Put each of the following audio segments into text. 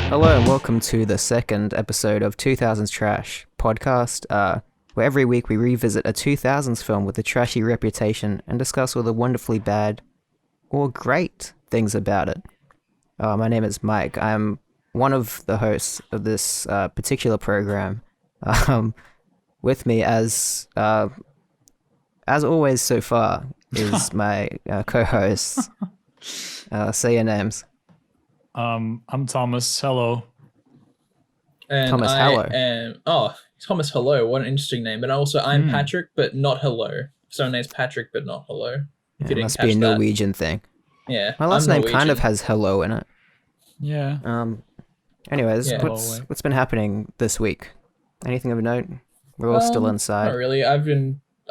Hello and welcome to the second episode of 2000s Trash podcast, where every week we revisit a 2000s film with a trashy reputation and discuss all the wonderfully bad or great things about it. My name is Mike. I'm one of the hosts of this particular program. With me, as always so far, is my co-hosts. Say your names. I'm Thomas. Hello. And Thomas, hello. Thomas, hello. What an interesting name. And also, I'm Patrick, but not hello. So my name's Patrick, but not hello. It must be a Norwegian thing. Yeah. My last name kind of has hello in it. Yeah. Anyways, Yeah. what's been happening this week? Anything of note? We're all still inside. Not really.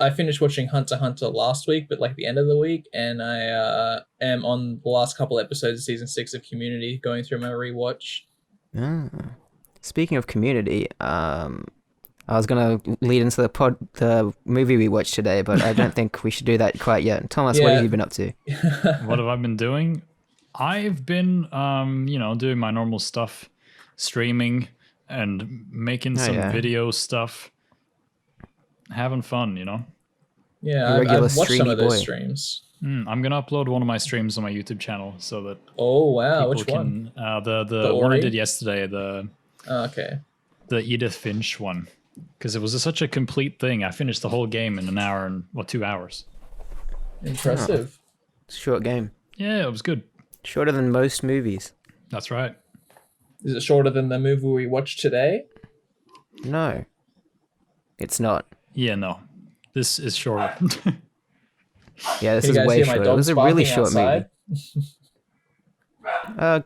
I finished watching Hunter x Hunter last week, but like the end of the week, and I am on the last couple episodes of season 6 of Community, going through my rewatch. Speaking of Community, I was gonna lead into the movie we watched today, but I don't think we should do that quite yet. Thomas, what have you been up to? What have I been doing? I've been, doing my normal stuff, streaming and making some video stuff. Having fun, Yeah, I've watched some of those streams. I'm gonna upload one of my streams on my YouTube channel so that Which one? The one I did yesterday, the Edith Finch one, because it was such a complete thing. I finished the whole game in an hour and 2 hours. Impressive. Short game. Yeah, it was good. Shorter than most movies. That's right. Is it shorter than the movie we watched today? No, it's not. Yeah, no. This is shorter. Yeah, this is way shorter. It was a really short movie.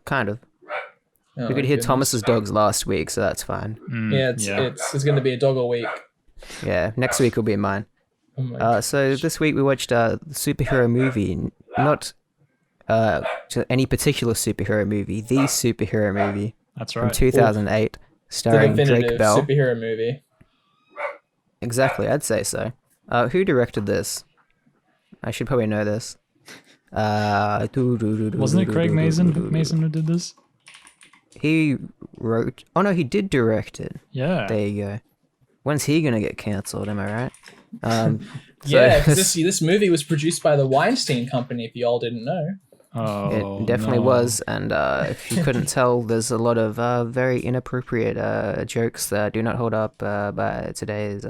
Kind of. Oh, we could hear Thomas's dogs last week, so that's fine. It's going to be a dog a week. Yeah, next week will be mine. Oh my gosh. So this week we watched a superhero movie, not any particular superhero movie, the superhero movie. That's right. From 2008, starring the Drake Bell. Superhero movie. Exactly, I'd say so. Who directed this? I should probably know this. Wasn't it Craig Mazin who did this? He wrote... Oh no, he did direct it. Yeah. There you go. When's he gonna get cancelled, am I right? Because this movie was produced by the Weinstein Company, if you all didn't know. Oh, it definitely was, and if you couldn't tell, there's a lot of very inappropriate jokes that do not hold up by today's...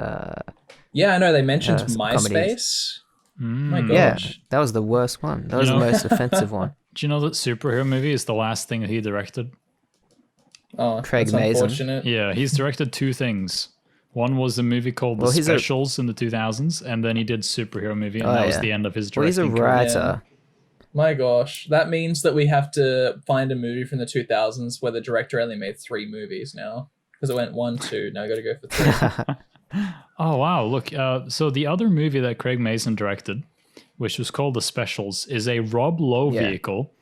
Yeah, I know, they mentioned MySpace. Comedies. My gosh. Yeah, that was the worst one. That was the most offensive one. Do you know that superhero movie is the last thing that he directed? Oh, Craig that's Mazin. unfortunate. Yeah, he's directed 2 things. One was a movie called The Specials in the 2000s, and then he did superhero movie, and that was the end of his directing he's a writer. Yeah. My gosh, that means that we have to find a movie from the 2000s where the director only made 3 movies now. Because it went 1, 2, now I gotta go for 3. Oh, wow, look, so the other movie that Craig Mazin directed, which was called The Specials, is a Rob Lowe vehicle,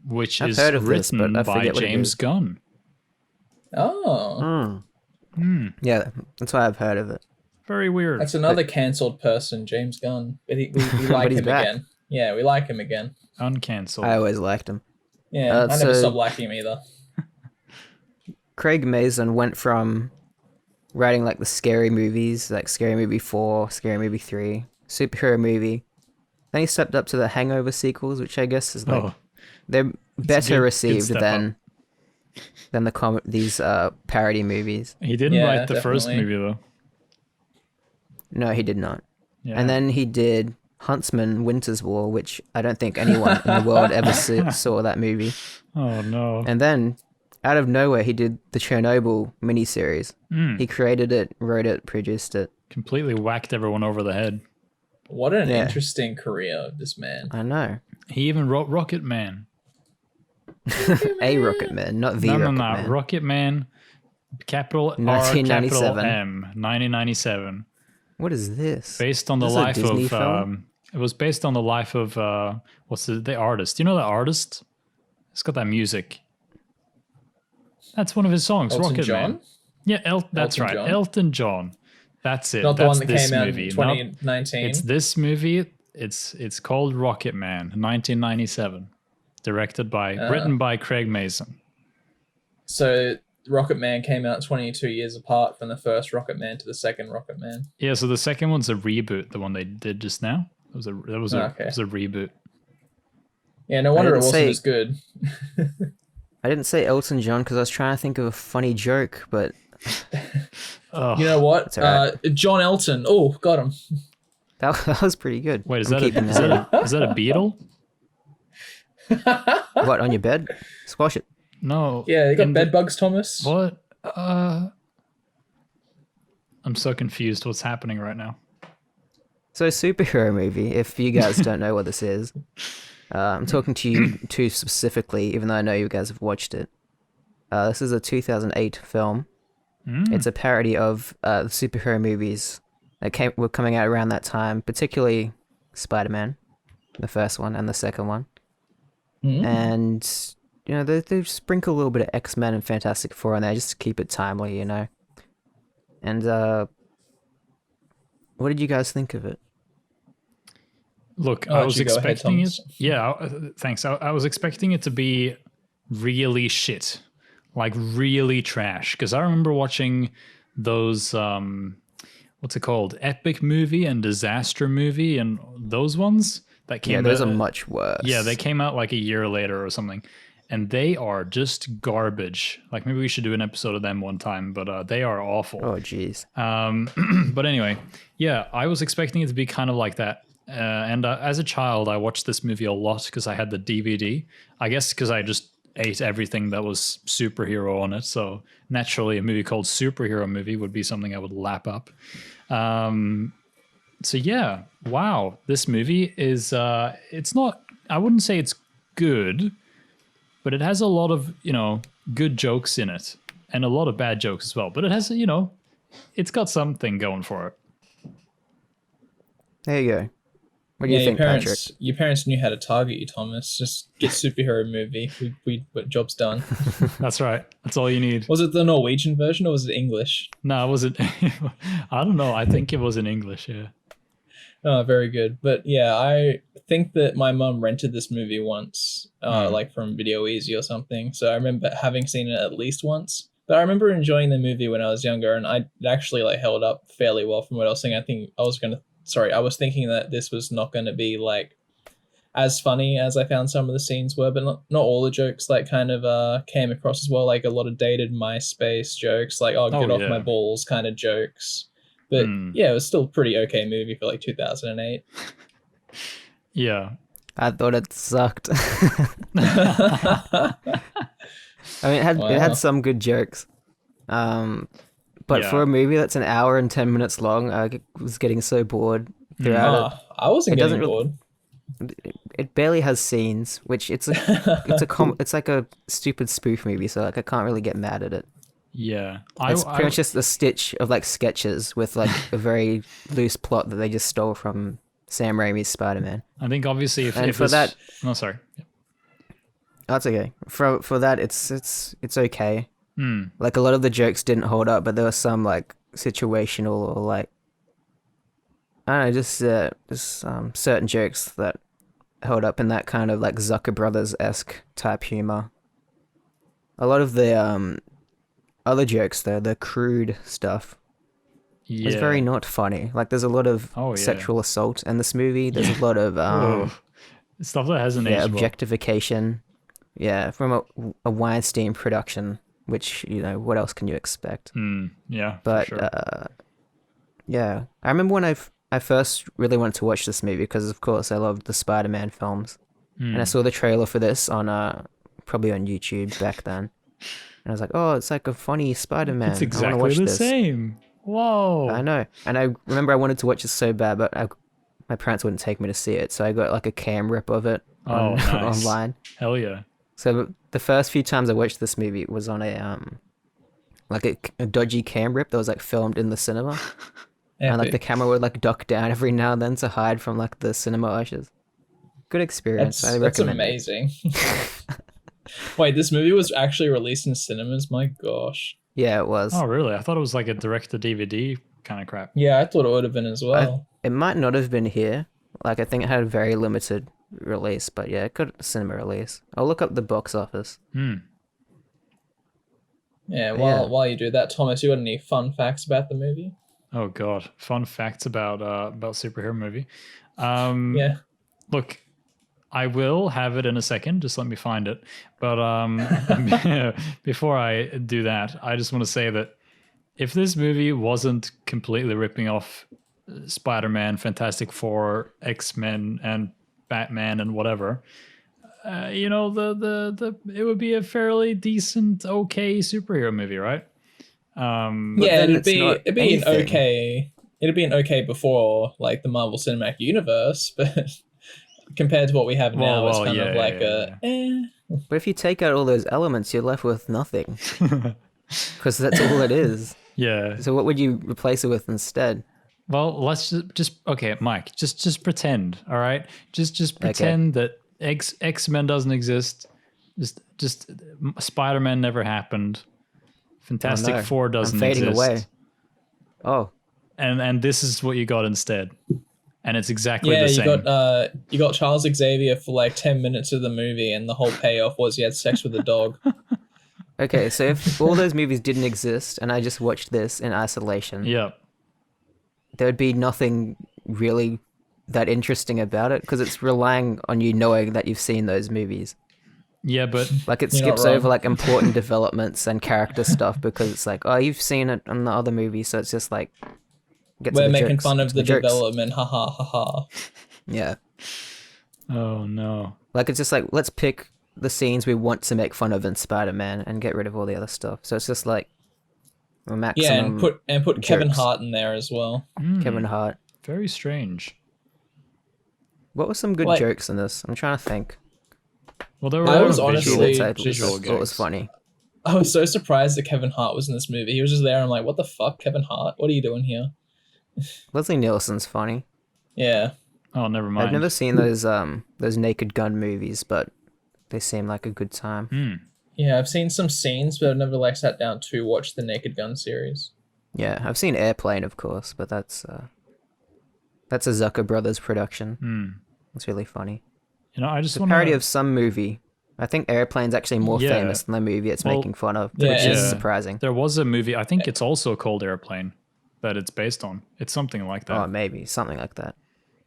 which is written by James Gunn. Oh. Yeah, that's why I've heard of it. Very weird. That's another cancelled person, James Gunn. But we like him again. Yeah, we like him again. Uncancelled. I always liked him. Yeah, I never stopped liking him either. Craig Mazin went from writing like the scary movies, like Scary Movie 4, Scary Movie 3, superhero movie. Then he stepped up to the Hangover sequels, which I guess is like they're better received than these parody movies. He didn't write the first movie though. No, he did not. Yeah. And then he did Huntsman Winter's War, which I don't think anyone in the world ever saw that movie. Oh no. And then out of nowhere, he did the Chernobyl miniseries. He created it, wrote it, produced it. Completely whacked everyone over the head. What an interesting career of this man. I know. He even wrote Rocket Man. A Rocket Man, not the Rocket Man. Rocket Man, capital 1997. R, capital M, 1997. What is this? Based on the life of... it was based on the life of... what's the artist? Do you know the artist? It's got that music. That's one of his songs, Elton Rocket John? Man. Yeah, that's Elton right. John? Elton John. That's it. Not the That's one that this came out movie. in 2019. It's this movie. It's called Rocket Man, 1997. Written by Craig Mazin. So Rocket Man came out 22 years apart from the first Rocket Man to the second Rocket Man. Yeah, so the second one's a reboot. The one they did just now. It was a reboot. Yeah, no wonder it wasn't as good. I didn't say Elton John because I was trying to think of a funny joke, but you know what? Right. John Elton. Oh, got him. That was pretty good. Wait, is that a Beatle? What, on your bed? Squash it. No. Yeah, you got bed bugs, Thomas. What? I'm so confused. What's happening right now? So, superhero movie, if you guys don't know what this is, I'm talking to you two specifically, even though I know you guys have watched it. This is a 2008 film. It's a parody of the superhero movies that were coming out around that time, particularly Spider-Man, the first one and the second one. And, you know, they sprinkle a little bit of X-Men and Fantastic Four in there just to keep it timely, you know. And what did you guys think of it? Look, I was expecting it. Yeah, thanks. I was expecting it to be really shit, like really trash. Because I remember watching those, what's it called, Epic Movie and Disaster Movie, and those ones that came. Yeah, those are much worse. Yeah, they came out like a year later or something, and they are just garbage. Like maybe we should do an episode of them one time, but they are awful. Oh, jeez. But anyway, yeah, I was expecting it to be kind of like that. And as a child, I watched this movie a lot because I had the DVD. I guess because I just ate everything that was superhero on it. So naturally, a movie called Superhero Movie would be something I would lap up. So yeah, wow, this movie is, it's not, I wouldn't say it's good, but it has a lot of, you know, good jokes in it and a lot of bad jokes as well. But it has, you know, it's got something going for it. There you go. What do you think, Patrick? Your parents knew how to target you, Thomas. Just get superhero movie. Job's done. That's right. That's all you need. Was it the Norwegian version or was it English? No, it wasn't. I don't know. I think it was in English, yeah. Oh, very good. But yeah, I think that my mum rented this movie once, like from Video Easy or something. So I remember having seen it at least once. But I remember enjoying the movie when I was younger, and I actually like held up fairly well from what I was saying. I was thinking that this was not going to be like as funny as I found some of the scenes were, but not all the jokes like kind of came across as well, like a lot of dated MySpace jokes, like get off my balls kind of jokes. But yeah, it was still a pretty okay movie for like 2008. Yeah. I thought it sucked. I mean, it had some good jokes. But for a movie that's an hour and 10 minutes long, I was getting so bored throughout it. I wasn't getting bored. It barely has scenes, which it's like a stupid spoof movie, so like I can't really get mad at it. Yeah. It's pretty much just a stitch of like sketches with like a very loose plot that they just stole from Sam Raimi's Spider-Man. I think obviously if that... No, sorry. Yeah. That's okay. For that, it's okay. Like a lot of the jokes didn't hold up, but there was some like situational or like I don't know, just certain jokes that held up in that kind of like Zucker Brothers-esque type humor. A lot of the other jokes though, the crude stuff, was very not funny. Like there's a lot of sexual assault in this movie. There's a lot of stuff that hasn't aged objectification. Yeah, from a Weinstein production. Which, you know, what else can you expect? Yeah, but for sure. yeah, I remember when I first really wanted to watch this movie because, of course, I loved the Spider-Man films, and I saw the trailer for this on probably on YouTube back then, and I was like, oh, it's like a funny Spider-Man. It's exactly the same. Whoa! I know, and I remember I wanted to watch it so bad, but my parents wouldn't take me to see it, so I got like a cam rip of it online. Hell yeah! So the first few times I watched this movie was on a dodgy cam rip that was like filmed in the cinema. And like the camera would like duck down every now and then to hide from like the cinema ushers. Good experience. I recommend. That's amazing. Wait, this movie was actually released in cinemas? My gosh. Yeah, it was. Oh, really? I thought it was like a direct-to-DVD kind of crap. Yeah, I thought it would have been as well. It might not have been here. Like, I think it had a very limited release, but yeah, it got a cinema release. I'll look up the box office. Yeah, while you do that, Thomas, you got any fun facts about the movie? Oh God, fun facts about superhero movie. Yeah. Look, I will have it in a second. Just let me find it. But before I do that, I just want to say that if this movie wasn't completely ripping off Spider-Man, Fantastic Four, X-Men, and Batman and whatever, the it would be a fairly decent, okay superhero movie, right? Yeah, it'd be an okay. It'd be an okay before like the Marvel Cinematic Universe, but compared to what we have now, it's kind of like But if you take out all those elements, you're left with nothing, because that's all it is. Yeah. So what would you replace it with instead? Well, let's just okay, Mike. Just pretend, all right? Just pretend that X-Men doesn't exist. Just Spider-Man never happened. Fantastic Four doesn't exist. I'm fading away. Oh. And this is what you got instead. And it's exactly the same. You got Charles Xavier for like 10 minutes of the movie, and the whole payoff was he had sex with a dog. Okay, so if all those movies didn't exist and I just watched this in isolation, there would be nothing really that interesting about it, because it's relying on you knowing that you've seen those movies. Yeah, but like it skips over like important developments and character stuff, because it's like, oh, you've seen it in the other movie, so it's just like we're making fun of the development, ha ha ha ha. Yeah. Oh no. Like it's just like, let's pick the scenes we want to make fun of in Spider-Man and get rid of all the other stuff. So it's just like a maximum. Yeah, and put Kevin Hart in there as well. Kevin Hart. Very strange. What were some good jokes in this? I'm trying to think. Well, there were visual gags. What was funny? I was so surprised that Kevin Hart was in this movie. He was just there. And I'm like, what the fuck, Kevin Hart? What are you doing here? Leslie Nielsen's funny. Yeah. Oh, never mind. I've never seen those Naked Gun movies, but they seem like a good time. Yeah, I've seen some scenes, but I've never like sat down to watch the Naked Gun series. Yeah, I've seen Airplane, of course, but that's a Zucker Brothers production. It's really funny. I just want a parody of some movie. I think Airplane's actually more famous than the movie it's making fun of, which is surprising. There was a movie, I think it's also called Airplane, that it's based on. It's something like that. Oh, maybe. Something like that.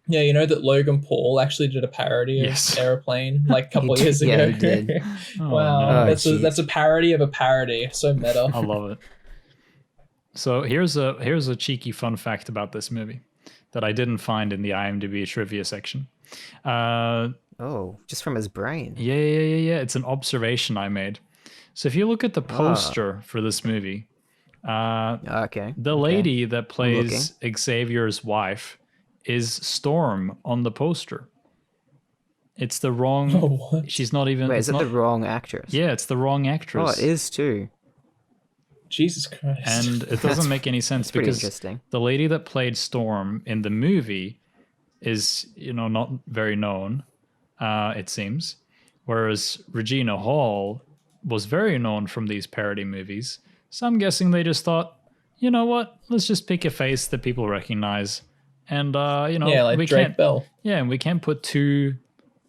Yeah, you know that Logan Paul actually did a parody of Airplane like a couple years ago. Yeah, he did. Wow, that's a parody of a parody. So meta. I love it. So here's a cheeky fun fact about this movie that I didn't find in the IMDb trivia section. Just from his brain. Yeah. It's an observation I made. So if you look at the poster for this movie, the lady that plays Xavier's wife is Storm on the poster. It's the wrong. She's not even. Wait, is it the wrong actress? Yeah, it's the wrong actress. Oh, it is too. Jesus Christ. And it doesn't make any sense because the lady that played Storm in the movie is, not very known, it seems. Whereas Regina Hall was very known from these parody movies. So I'm guessing they just thought, you know what? Let's just pick a face that people recognize. And, like we Drake Bell. Yeah, and we can't put two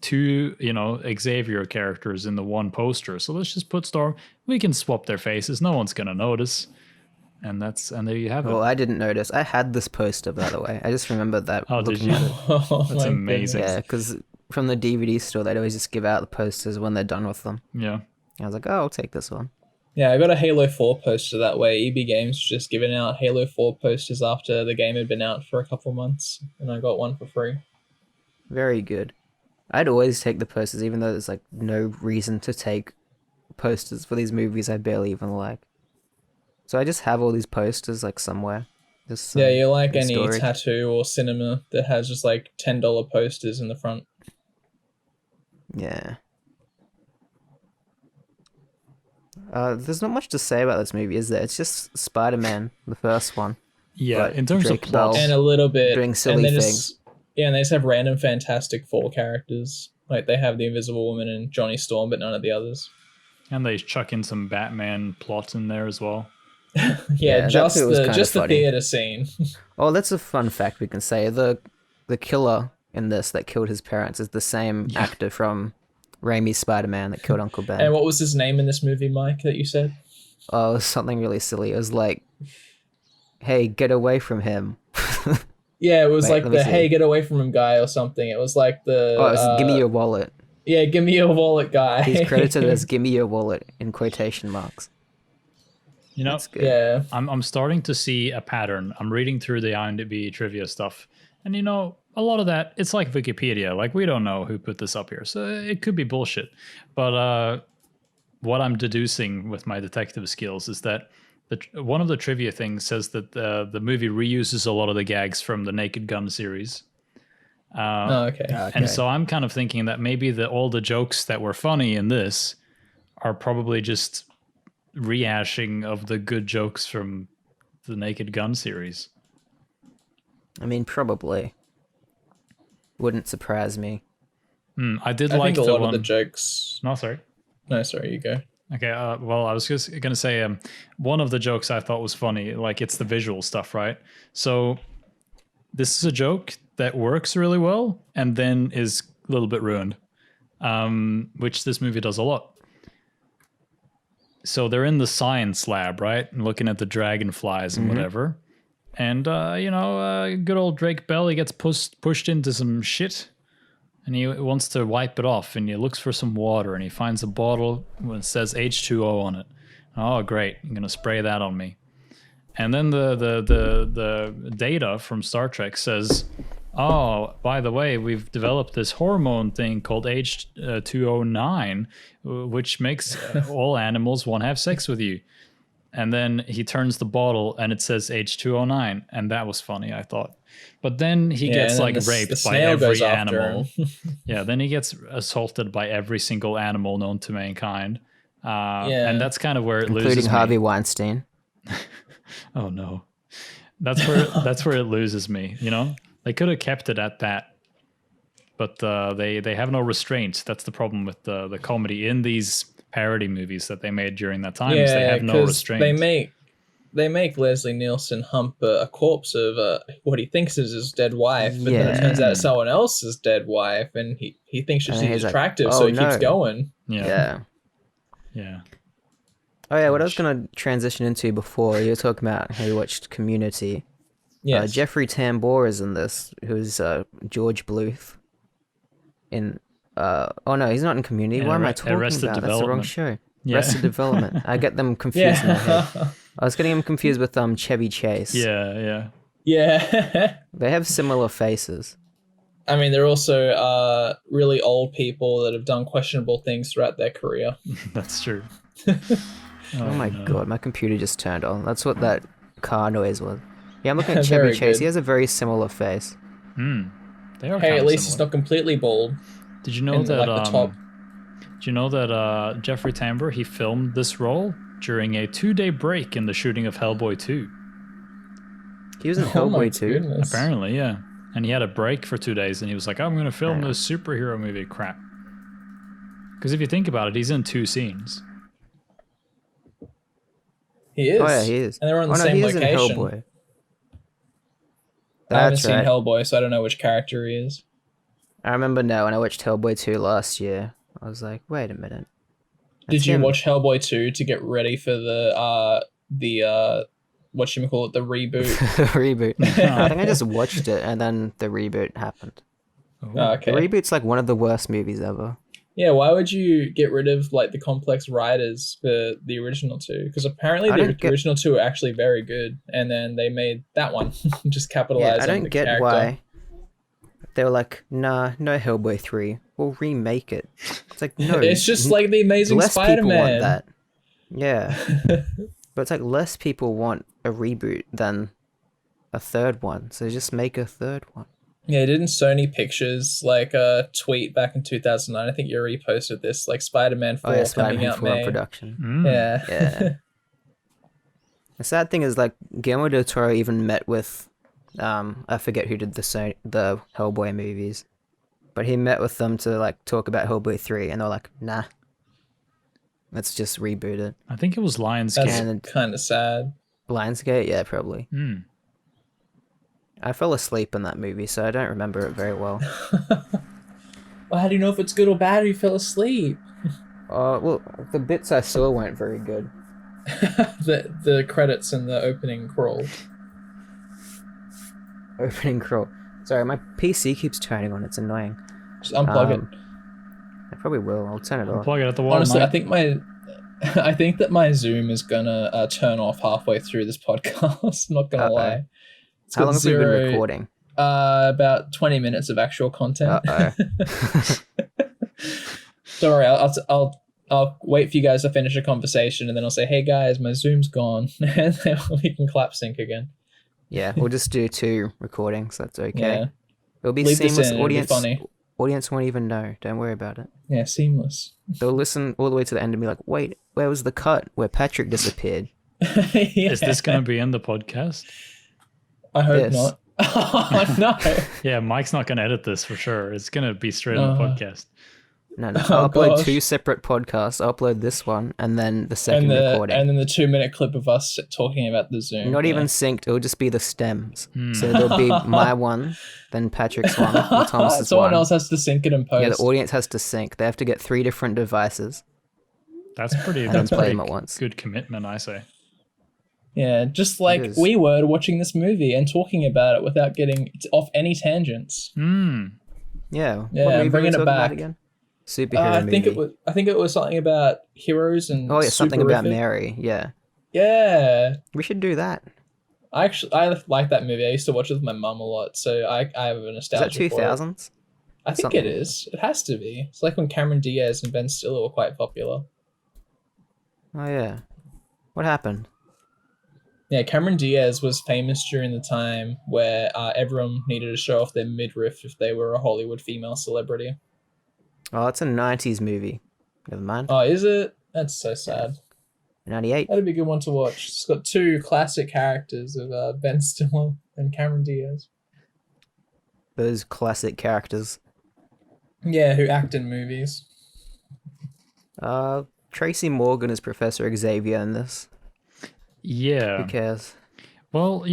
Xavier characters in the one poster. So let's just put Storm. We can swap their faces. No one's going to notice. And there you have it. Well, I didn't notice. I had this poster, by the way. I just remembered that. Oh, did you? That's amazing. Yeah, because from the DVD store, they'd always just give out the posters when they're done with them. Yeah. I was like, oh, I'll take this one. Yeah, I got a Halo 4 poster that way. EB Games was just giving out Halo 4 posters after the game had been out for a couple months, and I got one for free. Very good. I'd always take the posters, even though there's like no reason to take posters for these movies I barely even like. So I just have all these posters like somewhere. You're like any tattoo or cinema that has just like $10 posters in the front. Yeah. There's not much to say about this movie, is there? It's just Spider-Man, the first one. Yeah, in terms of plot. And a little bit. Doing silly things. Yeah, and they just have random Fantastic Four characters. Like, they have the Invisible Woman and Johnny Storm, but none of the others. And they chuck in some Batman plot in there as well. just the theater scene. Oh, that's a fun fact we can say. The killer in this that killed his parents is the same actor from Raimi's Spider-Man that killed Uncle Ben. And what was his name in this movie, Mike, that you said? Oh, it was something really silly. It was like, hey, get away from him. Yeah, it was Wait, like the "Hey, get away from him" guy or something. It was like Oh, it was give me your wallet. Yeah, give me your wallet guy. He's credited as "give me your wallet" in quotation marks. You know, That's good. Yeah. I'm starting to see a pattern. I'm reading through the IMDb trivia stuff, and you know, a lot of that, it's like Wikipedia. Like, we don't know who put this up here, so it could be bullshit. But what I'm deducing with my detective skills is that one of the trivia things says that the movie reuses a lot of the gags from the Naked Gun series. Okay. And so I'm kind of thinking that maybe all the jokes that were funny in this are probably just rehashing of the good jokes from the Naked Gun series. I mean, probably. Wouldn't surprise me. I think a lot of the jokes. No, sorry. No, sorry, you go. Okay, well, I was just going to say one of the jokes I thought was funny, like it's the visual stuff, right? So this is a joke that works really well and then is a little bit ruined, which this movie does a lot. So they're in the science lab, right? And looking at the dragonflies and whatever. And, good old Drake Bell, he gets pushed into some shit. And he wants to wipe it off. And he looks for some water. And he finds a bottle that says H2O on it. Oh, great. I'm going to spray that on me. And then the data from Star Trek says, oh, by the way, we've developed this hormone thing called H2O9, which makes all animals want to have sex with you. And then he turns the bottle and it says H2O9. And that was funny, I thought. But then he gets raped by every animal. Yeah, then he gets assaulted by every single animal known to mankind. And that's kind of where it loses me. Including Harvey Weinstein. Oh no. That's where it loses me, you know? They could have kept it at that. But they have no restraints. That's the problem with the comedy in these parody movies that they made during that time. Is they have no restraints. They make Leslie Nielsen hump a corpse of what he thinks is his dead wife, but then it turns out it's someone else's dead wife, and he thinks she's attractive, so he keeps going. Yeah. Yeah. Oh yeah, what I was going to transition into before, you were talking about how you watched Community. Yes. Jeffrey Tambor is in this, who's George Bluth. In oh no, he's not in Community. What am I talking about? That's the wrong show. Yeah. Arrested Development. I get them confused in my head. I was getting them confused with Chevy Chase. Yeah. They have similar faces. I mean, they're also really old people that have done questionable things throughout their career. That's true. Oh my god, my computer just turned on. That's what that car noise was. Yeah, I'm looking at Chevy Chase. He has a very similar face. They are at least he's not completely bald. Did you know that? Did you know that Jeffrey Tambor, he filmed this role during a 2-day break in the shooting of Hellboy 2? He was in Hellboy 2? Goodness. Apparently, yeah. And he had a break for 2 days, and he was like, I'm going to film this superhero movie. Crap. Because if you think about it, he's in 2 scenes. He is. Oh yeah, he is. And they're on the same location. In Hellboy. I haven't seen Hellboy, so I don't know which character he is. I remember now when I watched Hellboy 2 last year, I was like, wait a minute. Did you watch Hellboy 2 to get ready for the whatchamacallit, the reboot? Reboot. I think I just watched it and then the reboot happened. Oh, okay. The reboot's like one of the worst movies ever. Yeah, why would you get rid of like the complex writers for the original 2? Because apparently the original 2 are actually very good, and then they made that one just capitalize on the character. I don't get why they were like, nah, no Hellboy 3. We'll remake it. It's like, no. It's just like the Amazing Spider-Man. Less people want that. Yeah. But it's like less people want a reboot than a third one. So just make a third one. Yeah, didn't Sony Pictures like tweet back in 2009? I think you reposted this, like Spider-Man 4 coming out May. Production. Yeah. The sad thing is, like, Guillermo del Toro even met with, I forget who did the Hellboy movies, but he met with them to like talk about Hellboy 3, and they're like, nah, let's just reboot it. I think it was Lionsgate. That's kind of sad. Lionsgate, yeah, probably. I fell asleep in that movie, so I don't remember it very well. Well, how do you know if it's good or bad if you fell asleep? Well, the bits I saw weren't very good. the credits and the opening crawl. Opening crawl. Sorry, my PC keeps turning on. It's annoying. Just unplug it. I probably will. I'll turn it off. Plug it at the wall. Honestly, Mike. I think that my Zoom is gonna turn off halfway through this podcast. I'm not gonna lie. How long have we been recording? About 20 minutes of actual content. Don't worry, I'll wait for you guys to finish a conversation, and then I'll say, "Hey guys, my Zoom's gone," and then we can clap sync again. Yeah, we'll just do 2 recordings. That's okay. Yeah. It'll be Leave seamless. It'll be funny. Audience won't even know. Don't worry about it. Yeah, seamless. They'll listen all the way to the end and be like, "Wait, where was the cut where Patrick disappeared?" Yeah. Is this going to be in the podcast? I hope not. Oh, no. Yeah, Mike's not going to edit this for sure. It's going to be straight on the podcast. No. I'll upload 2 separate podcasts. I'll upload this one and then the second recording. And then the 2-minute clip of us talking about the Zoom. Not even synced. It'll just be the stems. So there'll be my one, then Patrick's one, and Thomas's Someone one. else has to sync it and post. Yeah, the audience has to sync. They have to get 3 different devices. That's pretty play them at once. Good commitment, I say. Yeah, just like we were watching this movie and talking about it without getting off any tangents. Yeah, I'm bringing it back again. Superhero movie. I think it was something about heroes and something about Mary. Yeah. We should do that. I like that movie. I used to watch it with my mum a lot, so I have a nostalgia. Is that 2000s? I think it is. It has to be. It's like when Cameron Diaz and Ben Stiller were quite popular. Oh yeah. What happened? Yeah, Cameron Diaz was famous during the time where everyone needed to show off their midriff if they were a Hollywood female celebrity. Oh, it's a 90s movie. Never mind. Oh, is it? That's so sad. 98. That'd be a good one to watch. It's got 2 classic characters of Ben Stiller and Cameron Diaz. Those classic characters. Yeah, who act in movies. Tracy Morgan is Professor Xavier in this. Yeah. Who cares? Well,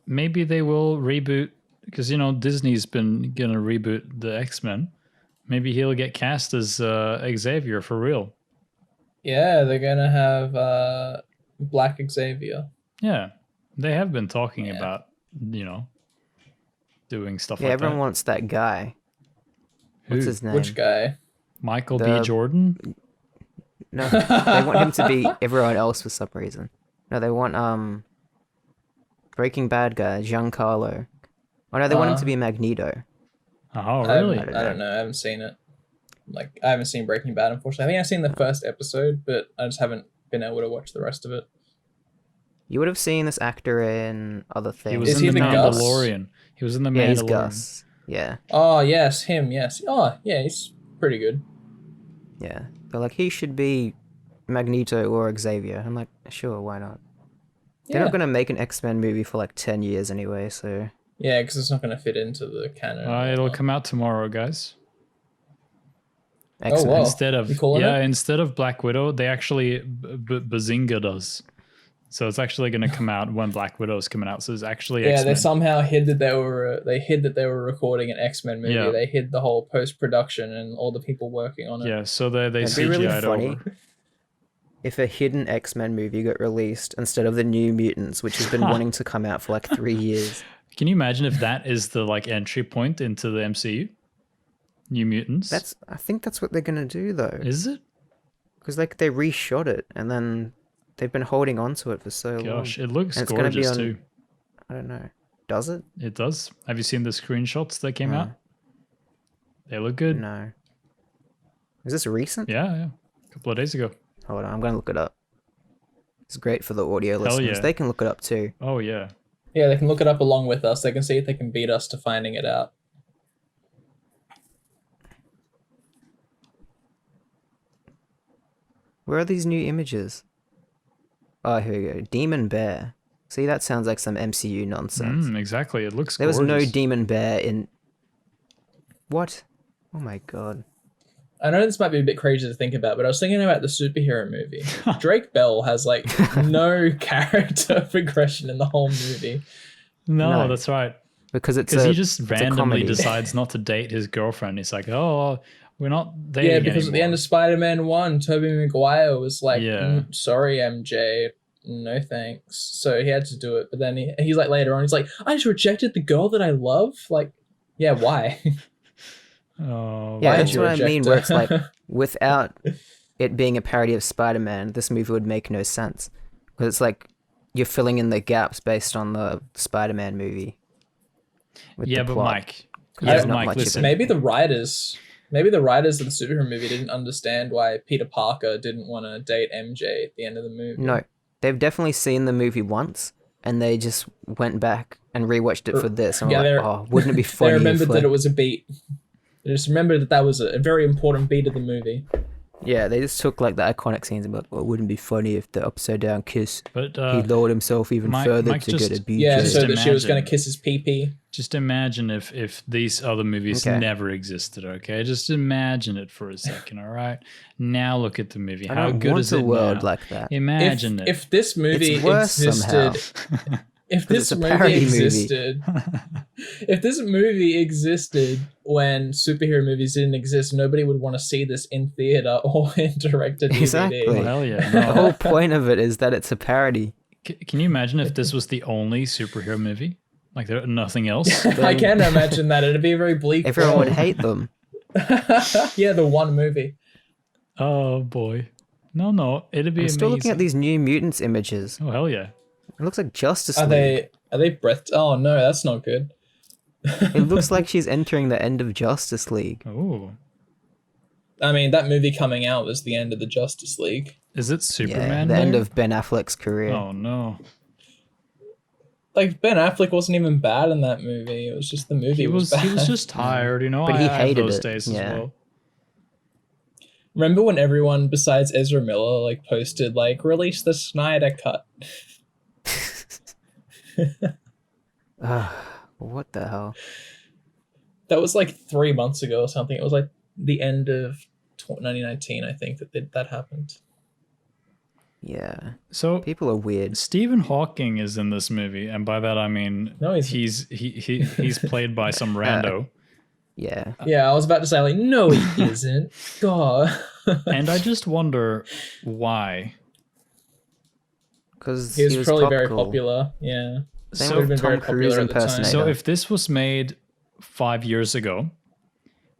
maybe they will reboot, because, Disney's been going to reboot the X-Men. Maybe he'll get cast as Xavier for real. Yeah, they're going to have Black Xavier. Yeah. They have been talking about, doing stuff like that. Yeah, everyone wants that guy. What's his name? Which guy? Michael B. Jordan? No, they want him to be everyone else for some reason. No, they want Breaking Bad guy, Giancarlo. Oh no, they want him to be Magneto. Oh, really? I don't know. I haven't seen it. I haven't seen Breaking Bad, unfortunately. I think I've seen the first episode, but I just haven't been able to watch the rest of it. You would have seen this actor in other things. He was in The Mandalorian. He was in The Mandalorian. Yeah, he's Gus. Yeah. Oh, yes, him, yes. Oh, yeah, he's pretty good. Yeah. They're like, he should be Magneto or Xavier. I'm like, sure, why not? Yeah. They're not going to make an X-Men movie for 10 years anyway, so... Yeah, because it's not going to fit into the canon. It'll come out tomorrow, guys. X-Men. Oh, wow. Instead of Black Widow, they actually Bazinga does. So it's actually going to come out when Black Widow is coming out. So it's actually X-Men. They somehow hid that they were recording an X-Men movie. Yeah. They hid the whole post-production and all the people working on it. Yeah, so they CGI'd really funny over. If a hidden X-Men movie got released instead of the New Mutants, which has been wanting to come out for 3 years. Can you imagine if that is the entry point into the MCU? New Mutants? I think that's what they're gonna do though. Is it? Because they reshot it and then they've been holding on to it for so long. Gosh, it looks gorgeous too. I don't know. Does it? It does. Have you seen the screenshots that came out? They look good. No. Is this recent? Yeah. A couple of days ago. Hold on, I'm gonna look it up. It's great for the audio listeners. Yeah. They can look it up too. Oh yeah. Yeah, they can look it up along with us. They can see if they can beat us to finding it out. Where are these new images? Oh, here we go. Demon Bear. See, that sounds like some MCU nonsense. Exactly. It looks There gorgeous. was no Demon Bear in... What? Oh my god. I know this might be a bit crazy to think about, but I was thinking about the superhero movie. Drake Bell has no character progression in the whole movie. No, that's right. because he just randomly decides not to date his girlfriend. He's like, oh, we're not dating. Yeah, because anymore. at the end of Spider-Man 1, Tobey Maguire was like, sorry, MJ, no thanks. So he had to do it. But then he's like, later on, he's like, I just rejected the girl that I love. Like, yeah, why? Yeah, that's what I mean, where it's like, without it being a parody of Spider-Man, this movie would make no sense. Because it's like, you're filling in the gaps based on the Spider-Man movie. Yeah, but Mike, listen. Maybe the writers of the superhero movie didn't understand why Peter Parker didn't want to date MJ at the end of the movie. No, they've definitely seen the movie once, and they just went back and rewatched it for this, and were like, oh, wouldn't it be funny? They remembered that it was a beat. They just remembered that was a very important beat of the movie. Yeah, they just took like the iconic scenes and be like, well, it wouldn't be funny if the upside down kiss, but he lowered himself even further to get a BJ. Yeah, so that she was going to kiss his pee-pee. Just imagine if these other movies never existed, okay? Just imagine it for a second, all right? Now look at the movie. How good is it now? World like that. Imagine it. If this movie existed... If this movie existed, if this movie existed when superhero movies didn't exist, nobody would want to see this in theater or in direct-to-DVD. Exactly. Well, hell yeah. No. The whole point of it is that it's a parody. Can you imagine if this was the only superhero movie? Like there nothing else? I can imagine that. It'd be a very bleak. Everyone would hate them. Yeah, the one movie. Oh boy. No, it'd be amazing. Still looking at these New Mutants images. Oh hell yeah. It looks like Justice League. Are they breath? Oh no, that's not good. It looks like she's entering the end of Justice League. Oh. I mean, that movie coming out was the end of the Justice League. Is it Superman? Yeah, the end of Ben Affleck's career. Oh no. Like Ben Affleck wasn't even bad in that movie. It was just the movie was bad. He was just tired, you know. But he hated those it. days as well. Remember when everyone besides Ezra Miller like posted like release the Snyder cut? What the hell? That was like 3 months ago or something. It was like the end of 2019, I think, that happened. Yeah. So people are weird. Stephen Hawking is in this movie, and by that I mean he's played by some rando. Yeah. Yeah, I was about to say like, no, he isn't. God. And I just wonder why. Because he was probably very popular. Yeah. Same with Tom Cruise impersonator. So if this was made 5 years ago,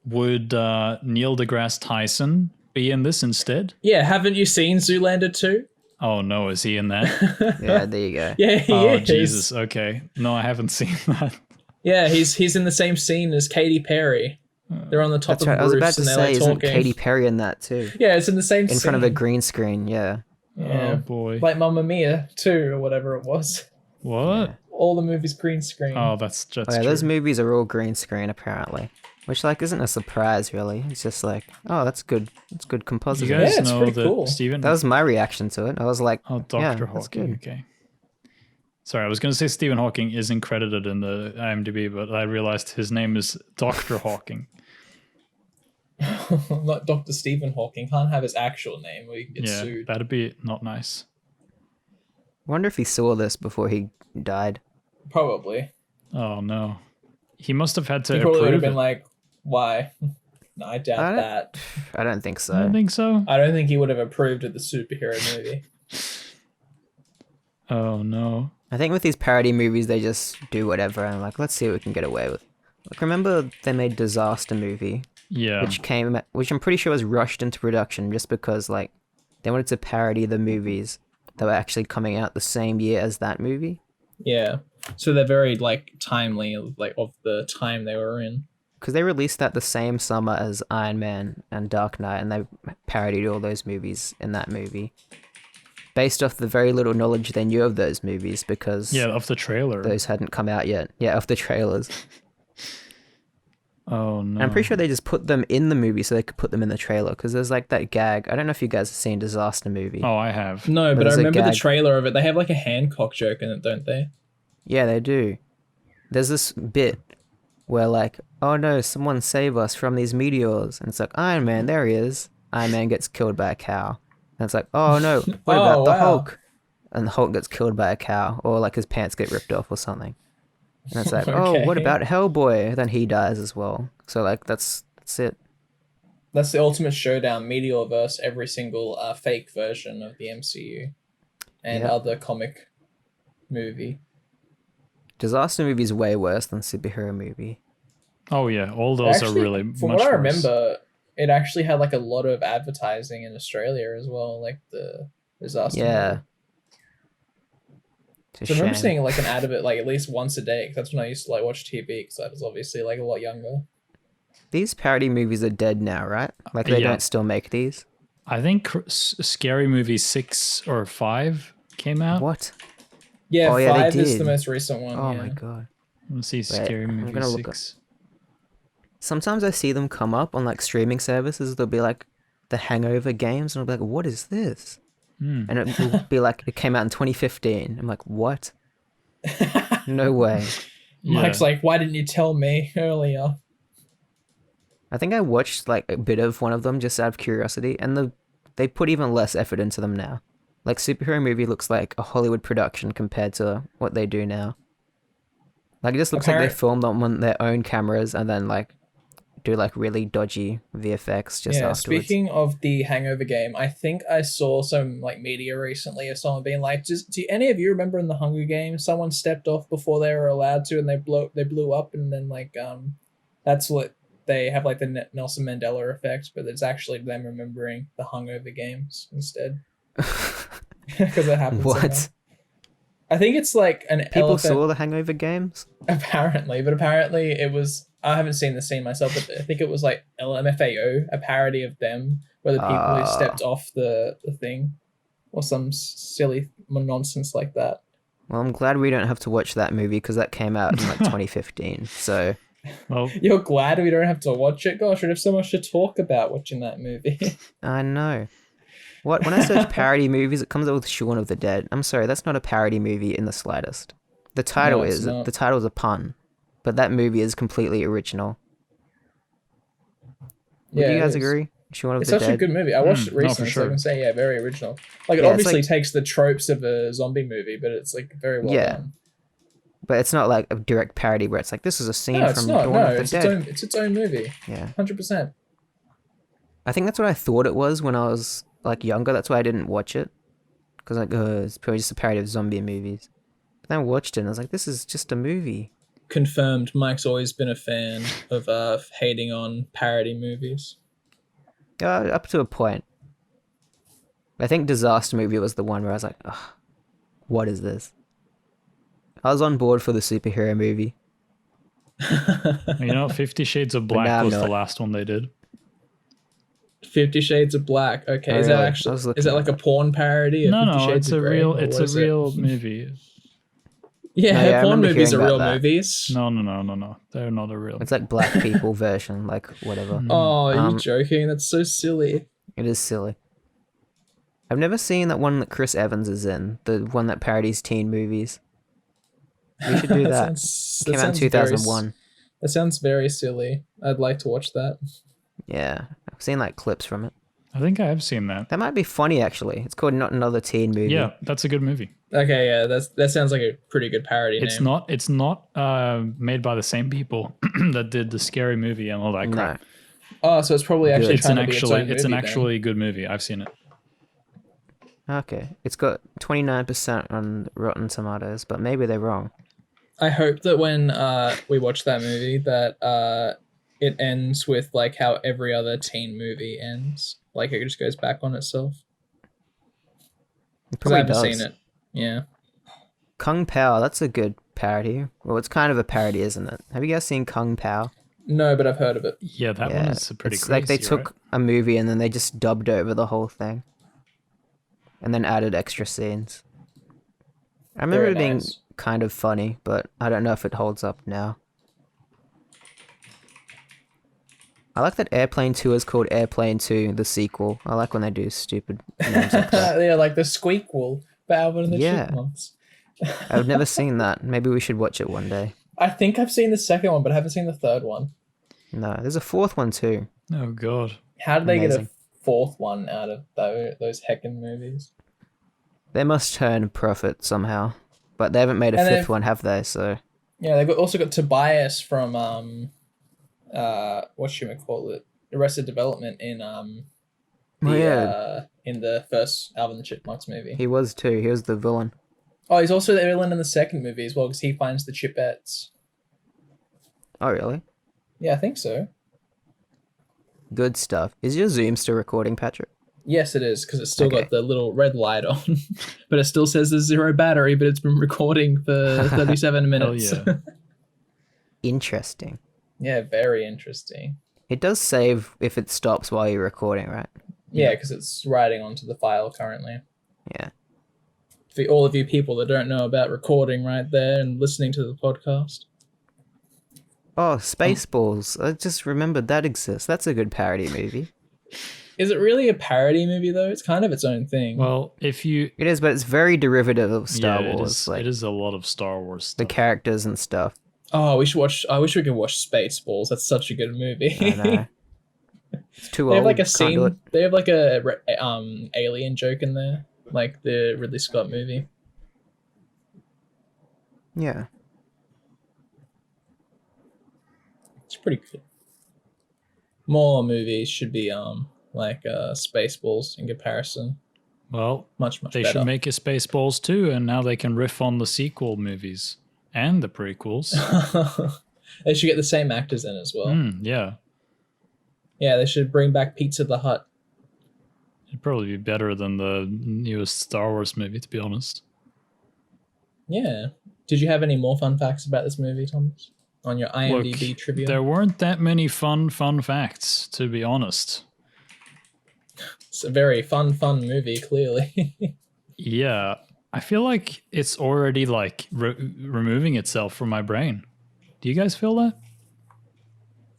would Neil deGrasse Tyson be in this instead? Yeah, haven't you seen Zoolander 2? Oh no, is he in that? Yeah, there you go. Yeah, he is. Oh Jesus, okay. No, I haven't seen that. Yeah, he's in the same scene as Katy Perry. They're on the top of the roofs. I was about to say, isn't talking. Katy Perry in that too? Yeah, it's in the same scene. In front of a green screen, yeah. Yeah. Oh boy. Like Mamma Mia 2 or whatever it was. What? Yeah. All the movies green screen. Oh, that's just true. Those movies are all green screen apparently. Which like isn't a surprise really. It's just like, oh, that's good. It's good compositing. You guys it's know pretty that cool. Stephen. That was my reaction to it. I was like, oh, Dr. Hawking. Okay. Sorry, I was going to say Stephen Hawking isn't credited in the IMDb, but I realized his name is Dr. Hawking. Not Dr. Stephen Hawking. Can't have his actual name. We get sued. That'd be not nice. I wonder if he saw this before he died. Probably. Oh no. He must have had to He probably would have been it. like, why? No, I doubt that. I don't think so. I don't think so. I don't think he would have approved of the superhero movie. Oh no. I think with these parody movies, they just do whatever and like, let's see what we can get away with. Like, remember they made Disaster movie? Yeah. Which I'm pretty sure was rushed into production just because like they wanted to parody the movies that were actually coming out the same year as that movie. Yeah. So they're very like timely, like of the time they were in. Because they released that the same summer as Iron Man and Dark Knight, and they parodied all those movies in that movie. Based off the very little knowledge they knew of those movies, because... Yeah, of the trailer. Those hadn't come out yet. Yeah, of the trailers. Oh, no. And I'm pretty sure they just put them in the movie so they could put them in the trailer, because there's like that gag. I don't know if you guys have seen Disaster movie. Oh, I have. No, but I remember the trailer of it. They have like a Hancock joke in it, don't they? Yeah, they do. There's this bit where like, oh no, someone save us from these meteors. And it's like, Iron Man, there he is. Iron Man gets killed by a cow. And it's like, oh no, what about the Hulk? And the Hulk gets killed by a cow, or like his pants get ripped off or something. And it's like, Okay. oh, what about Hellboy? Then he dies as well. So like that's it. That's the ultimate showdown, Meteor versus every single fake version of the MCU and other comic movie. Disaster movie is way worse than superhero movie. Oh yeah, all those are really much worse. From what I remember, it actually had like a lot of advertising in Australia as well, like the disaster movie. So I remember seeing like an ad of it like at least once a day, because that's when I used to like watch TV, because I was obviously like a lot younger. These parody movies are dead now, right? Like they don't still make these? I think Scary Movie 6 or 5 came out. What? Yeah, 5 is the most recent one. Oh my god. Let's see, Scary Movie 6. Sometimes I see them come up on like streaming services. They'll be like the Hangover games, and I'll be like, what is this? And it will be like, it came out in 2015. I'm like, what? No way. Mike's like, why didn't you tell me earlier? I think I watched like a bit of one of them just out of curiosity, and they put even less effort into them now. Like superhero movie looks like a Hollywood production compared to what they do now. Like it just looks like they filmed them on their own cameras and then like do like really dodgy VFX just afterwards. Speaking of the Hangover game, I think I saw some like media recently of someone being like, do any of you remember in the Hunger Games someone stepped off before they were allowed to and they blew up, and then like that's what they have like the Nelson Mandela effect, but it's actually them remembering the Hangover Games instead. Because it happens. What? Somehow. I think it's like an people saw the Hangover Games? Apparently it was. I haven't seen the scene myself, but I think it was like LMFAO, a parody of them, where the people who stepped off the thing, or some silly nonsense like that. Well, I'm glad we don't have to watch that movie because that came out in like 2015. So, well, you're glad we don't have to watch it? Gosh, we'd have so much to talk about watching that movie. I know. When I search parody movies, it comes up with Shaun of the Dead. I'm sorry, that's not a parody movie in the slightest. The title is a pun, but that movie is completely original. Do you guys agree? Shaun of the Dead. It's such a good movie. I watched it recently, so I can say, very original. Like it obviously takes the tropes of a zombie movie, but it's like very well done. But it's not like a direct parody where it's like, this is a scene from Shaun of the Dead. It's its own movie. Yeah. 100%. I think that's what I thought it was when I was like younger. That's why I didn't watch it. Because like, it's probably just a parody of zombie movies. But then I watched it and I was like, this is just a movie. Confirmed. Mike's always been a fan of hating on parody movies. Up to a point. I think Disaster Movie was the one where I was like, what is this? I was on board for the superhero movie. 50 Shades of Black was the last one they did. 50 Shades of Black. Okay, is that actually is that like a porn parody? No, it's a real movie. Yeah, porn movies are real movies. No. They're not a real. It's like black people version, like whatever. Oh, are you joking? That's so silly. It is silly. I've never seen that one that Chris Evans is in, the one that parodies teen movies. We should do that. It came out in 2001. That sounds very silly. I'd like to watch that. Yeah, I've seen like clips from it. I think I have seen that. That might be funny actually. It's called Not Another Teen Movie. Yeah, that's a good movie. Okay, yeah, that sounds like a pretty good parody name. It's not made by the same people that did the Scary Movie and all that crap. Oh, so it's probably actually it's an actually good movie. I've seen it. Okay, it's got 29% on Rotten Tomatoes, but maybe they're wrong. I hope that when we watch that movie that it ends with like how every other teen movie ends. Like it just goes back on itself. Because I haven't seen it. Yeah. Kung Pao, that's a good parody. Well, it's kind of a parody, isn't it? Have you guys seen Kung Pao? No, but I've heard of it. Yeah, that one is pretty crazy. Like they took a movie and then they just dubbed over the whole thing. And then added extra scenes. I remember it being kind of funny, but I don't know if it holds up now. I like that Airplane 2 is called Airplane 2, the sequel. I like when they do stupid names like that. Yeah, like the Squeakquel, but Alvin and the Chipmunks. I've never seen that. Maybe we should watch it one day. I think I've seen the second one, but I haven't seen the third one. No, there's a fourth one too. Oh, God. How did they get a fourth one out of those heckin' movies? They must turn a profit somehow. But they haven't made a fifth one, have they? So Yeah, they've also got Tobias from whatchamacallit, Arrested Development in in the first Alvin and the Chipmunks movie. He was too. He was the villain. Oh, he's also the villain in the second movie as well because he finds the Chipettes. Oh, really? Yeah, I think so. Good stuff. Is your Zoom still recording, Patrick? Yes, it is, because it's still got the little red light on. But it still says there's 0 battery, but it's been recording for 37 minutes. Hell yeah. Interesting. Yeah, very interesting. It does save if it stops while you're recording, right? Yeah, because it's writing onto the file currently. Yeah. For all of you people that don't know about recording right there and listening to the podcast. Oh, Spaceballs. I just remembered that exists. That's a good parody movie. Is it really a parody movie, though? It's kind of its own thing. Well, if you... It is, but it's very derivative of Star Wars. It is a lot of Star Wars stuff. The characters and stuff. Oh, we should watch... I wish we could watch Spaceballs. That's such a good movie. I know. It's too old. They have like a scene... They have like a alien joke in there. Like the Ridley Scott movie. Yeah. It's pretty good. More movies should be like Spaceballs in comparison. Well, much they better. Should make a Spaceballs too, and now they can riff on the sequel movies and the prequels. They should get the same actors in as well. Yeah. Yeah, they should bring back Pizza the Hut. It'd probably be better than the newest Star Wars movie, to be honest. Yeah. Did you have any more fun facts about this movie, Thomas? On your IMDb trivia? There weren't that many fun facts, to be honest. It's a very fun movie, clearly. Yeah. I feel like it's already like removing itself from my brain. Do you guys feel that?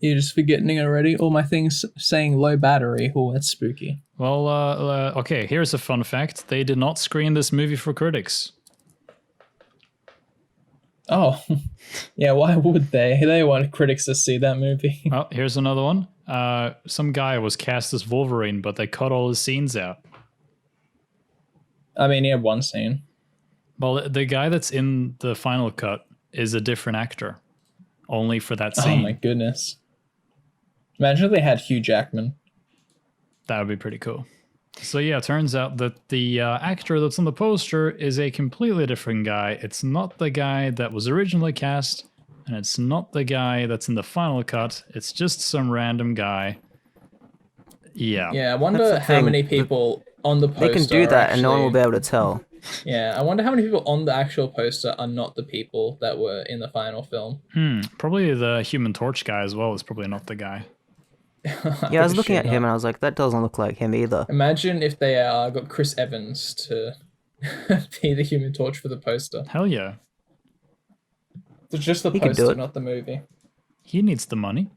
You're just forgetting it already? All my things saying low battery. Oh, that's spooky. Well, okay, here's a fun fact. They did not screen this movie for critics. Oh, yeah, why would they? They want critics to see that movie. Oh, here's another one. Some guy was cast as Wolverine, but they cut all his scenes out. I mean, he had one scene. Well, the guy that's in the final cut is a different actor. Only for that scene. Oh my goodness. Imagine if they had Hugh Jackman. That would be pretty cool. So yeah, it turns out that the actor that's on the poster is a completely different guy. It's not the guy that was originally cast, and it's not the guy that's in the final cut. It's just some random guy. Yeah. Yeah, I wonder how many people on the poster... They can do that and no one will be able to tell. Yeah, I wonder how many people on the actual poster are not the people that were in the final film. Probably the Human Torch guy as well is probably not the guy. Yeah, I was looking at him and I was like, that doesn't look like him either. Imagine if they got Chris Evans to be the Human Torch for the poster. Hell yeah. It's just the poster, not the movie. He needs the money.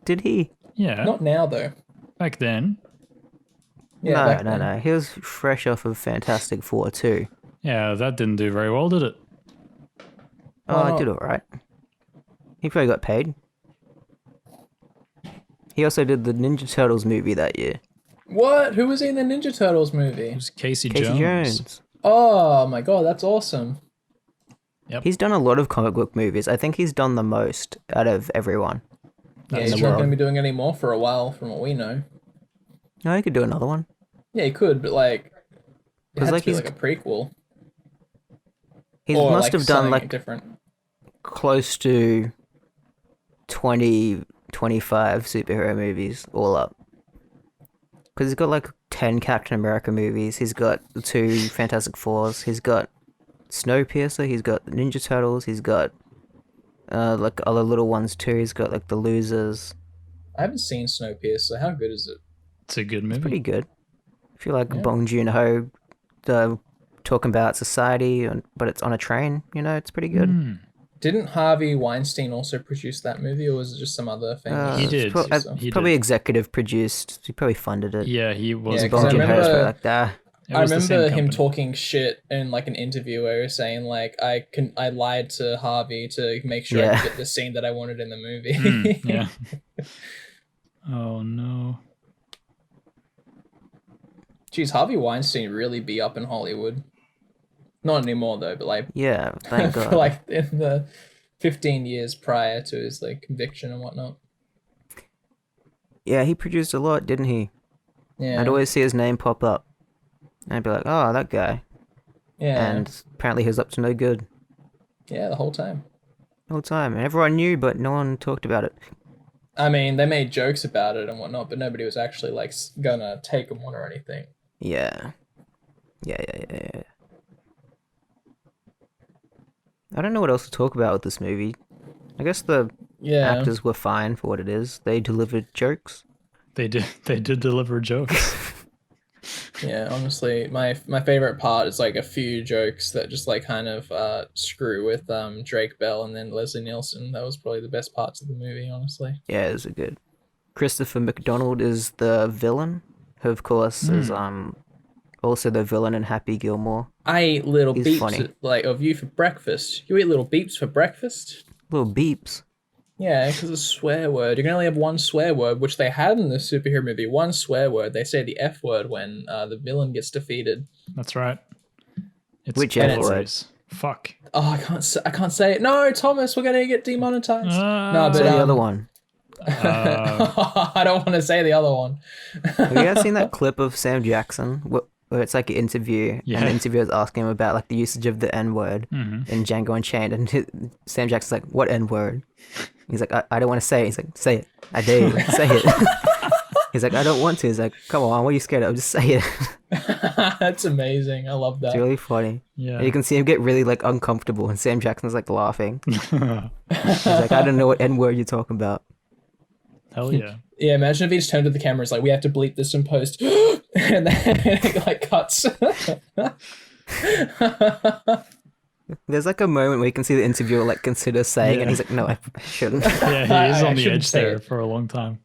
Did he? Yeah. Not now, though. Back then. Yeah, no. He was fresh off of Fantastic Four too. Yeah, that didn't do very well, did it? Oh, it did alright. He probably got paid. He also did the Ninja Turtles movie that year. What? Who was in the Ninja Turtles movie? It was Casey Jones. Oh my god, that's awesome. Yep. He's done a lot of comic book movies. I think he's done the most out of everyone. Yeah, he's not going to be doing any more for a while, from what we know. No, he could do another one. Yeah, he could, but like, it had to be he's like a prequel. He or must have done like different. Close to 20, 25 superhero movies all up. Because he's got like 10 Captain America movies. He's got 2 Fantastic Fours. He's got Snowpiercer. He's got the Ninja Turtles. He's got like other little ones too. He's got like The Losers. I haven't seen Snowpiercer. How good is it? It's a good movie. It's pretty good. I feel like Bong Joon-ho talking about society, but it's on a train. You know, it's pretty good. Didn't Harvey Weinstein also produce that movie, or was it just some other thing? He did. He probably executive produced. He probably funded it. Yeah, he was. Bong Joon-ho's probably like that. I remember him talking shit in like an interview where he was saying like I lied to Harvey to make sure I could get the scene that I wanted in the movie. Yeah. Oh no. Geez, Harvey Weinstein really be up in Hollywood. Not anymore though, but like Yeah, thank God. for like in the 15 years prior to his like conviction and whatnot. Yeah, he produced a lot, didn't he? Yeah. I'd always see his name pop up. And I'd be like, oh, that guy. Yeah. And apparently he was up to no good. Yeah, the whole time. The whole time. And everyone knew, but no one talked about it. I mean, they made jokes about it and whatnot, but nobody was actually like gonna take him on or anything. Yeah. Yeah. I don't know what else to talk about with this movie. I guess the actors were fine for what it is. They delivered jokes. They did deliver jokes. Yeah, honestly, my favorite part is like a few jokes that just like kind of screw with Drake Bell and then Leslie Nielsen. That was probably the best parts of the movie, honestly. Yeah, it was a good. Christopher McDonald is the villain, who of course is also the villain in Happy Gilmore. I eat little He's beeps funny. like of you for breakfast. You eat little beeps for breakfast? Little beeps. Yeah, because it's a swear word. You can only have one swear word, which they had in the superhero movie. One swear word. They say the F word when the villain gets defeated. That's right. It's Which F word? Fuck. Oh, I can't say it. No, Thomas, we're gonna get demonetized. No, but Say the other one. I don't want to say the other one. Have you guys seen that clip of Sam Jackson where it's like an interview and the interviewer's asking him about like the usage of the N-word in Django Unchained, and Sam Jackson's like, what N-word? He's like, I don't want to say it. He's like, say it. I dare you. Say it. He's like, I don't want to. He's like, come on, what are you scared of? Just say it. That's amazing. I love that. It's really funny. Yeah. And you can see him get really like uncomfortable, and Sam Jackson's like laughing. He's like, I don't know what N-word you're talking about. Hell yeah. Yeah, imagine if he just turned to the camera, it's like, we have to bleep this in post. And then it like cuts. There's like a moment where you can see the interviewer like consider saying it, and he's like, no, I shouldn't. Yeah, he is on the edge there for a long time.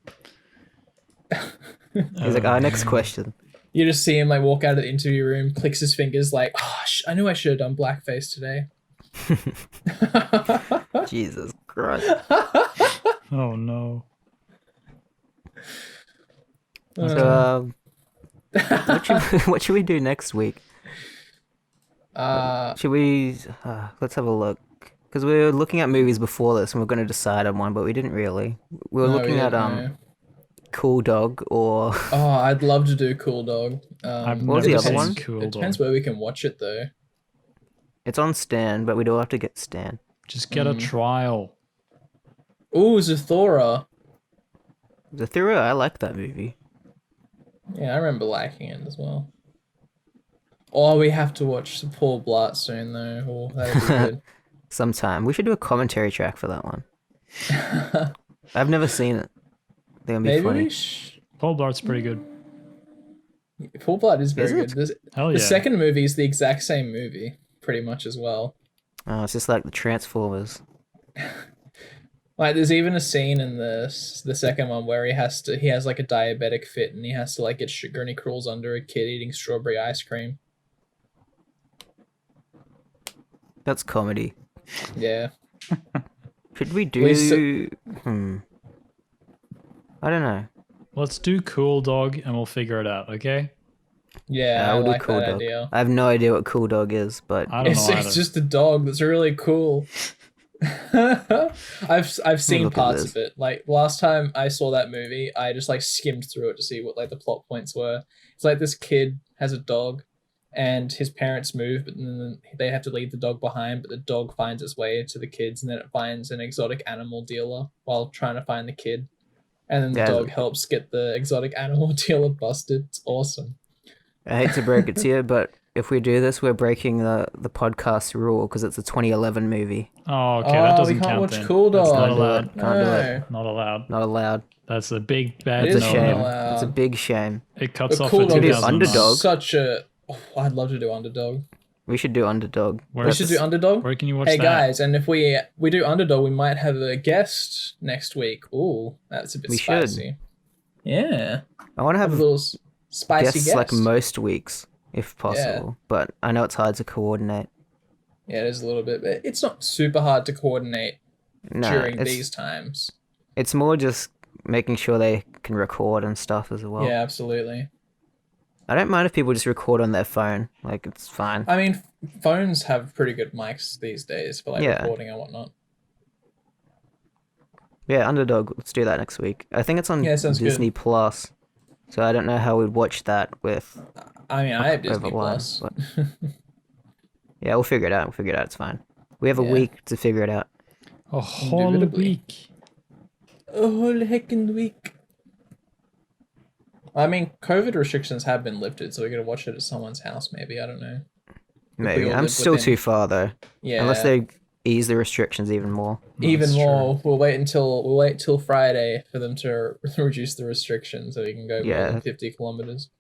He's like, next question. You just see him like walk out of the interview room, clicks his fingers like, oh, I knew I should have done blackface today. Jesus Christ. Oh no. So, what should we do next week? Should we? Let's have a look. Because we were looking at movies before this, and we are going to decide on one, but we didn't really. We were looking at Cool Dog or. Oh, I'd love to do Cool Dog. What was the other one? It depends where we can watch it though. It's on Stan, but we do have to get Stan. Just get a trial. Ooh, Zathura. Zathura, I like that movie. Yeah, I remember liking it as well. Oh, we have to watch Paul Blart soon though. Oh, that'd be good. Sometime. We should do a commentary track for that one. I've never seen it. I think it'll be funny. Paul Blart's pretty good. Paul Blart is very good. Hell yeah. The second movie is the exact same movie, pretty much as well. Oh, it's just like the Transformers. Like, there's even a scene in the second one where he has like a diabetic fit and he has to like get sugar and he crawls under a kid eating strawberry ice cream. That's comedy. Yeah. Should we do? I don't know. Let's do Cool Dog and we'll figure it out, okay? Yeah, I like Cool that Dog. idea. I have no idea what Cool Dog is, but I don't know. It's just a dog that's really cool. I've seen parts of it. Like last time I saw that movie, I just like skimmed through it to see what like the plot points were. It's like this kid has a dog and his parents move, but then they have to leave the dog behind, but the dog finds its way to the kids and then it finds an exotic animal dealer while trying to find the kid. And then the dog helps get the exotic animal dealer busted. It's awesome. I hate to break it to you, but if we do this, we're breaking the podcast rule because it's a 2011 movie. Oh, okay, that doesn't we can't count watch then. Cool Dog. That's not allowed. Can't do it. Not allowed. Not allowed. That's a big bad. It's a not shame. allowed. It's a big shame. It cuts off Cool at Dog is 2009. Underdog. such a. Oh, I'd love to do Underdog. We should do Underdog. We should do Underdog. Where can you watch Hey that? guys, and if we do Underdog, we might have a guest next week. Ooh, that's a bit spicy. Yeah, I want to have a little spicy guests like most weeks, if possible. But I know it's hard to coordinate. Yeah, it is a little bit, but it's not super hard to coordinate during these times. It's more just making sure they can record and stuff as well. Yeah, absolutely. I don't mind if people just record on their phone. Like, it's fine. I mean, phones have pretty good mics these days for like recording and whatnot. Yeah, Underdog. Let's do that next week. I think it's on Disney Plus, so I don't know how we'd watch that with. I mean, I have Disney Plus. But... yeah, we'll figure it out. It's fine. We have a week to figure it out. A whole week. A whole heckin' week. I mean, COVID restrictions have been lifted, so we're gonna watch it at someone's house. Maybe, I don't know. Maybe. I'm still too far though. Yeah. Unless they ease the restrictions even more. Even more. We'll wait till Friday for them to reduce the restrictions so we can go more than 50 kilometers.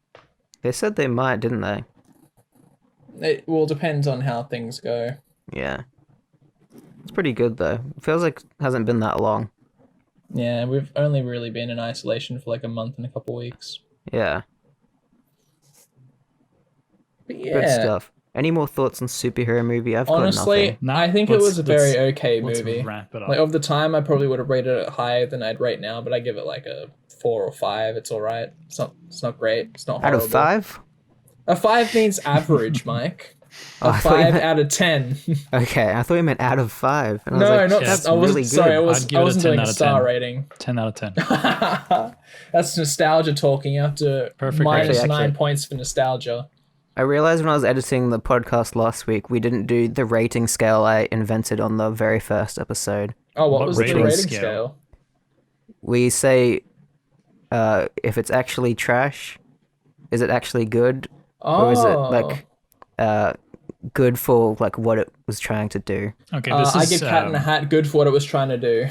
They said they might, didn't they? It depends on how things go. Yeah. It's pretty good though. It feels like it hasn't been that long. Yeah, we've only really been in isolation for like a month and a couple weeks. Yeah. But yeah. Good stuff. Any more thoughts on superhero movie? Honestly, I think it was a very okay movie. Wrap it up. Like, of the time, I probably would have rated it higher than I'd rate now, but I give it like a 4 or 5. It's all right. It's not great. It's not horrible. Out of 5? A 5 means average, Mike. A 5 out of 10. Okay, I thought you meant out of 5. And no, I was like, not. that's I wasn't. really good. Sorry, I wasn't doing a star rating. 10 out of 10. That's nostalgia talking. You have to minus 9 points for nostalgia. I realized when I was editing the podcast last week, we didn't do the rating scale I invented on the very first episode. Oh, what was the rating scale? We say, if it's actually trash, is it actually good? Or is it like good for like what it was trying to do? Okay, I give Cat in the Hat good for what it was trying to do.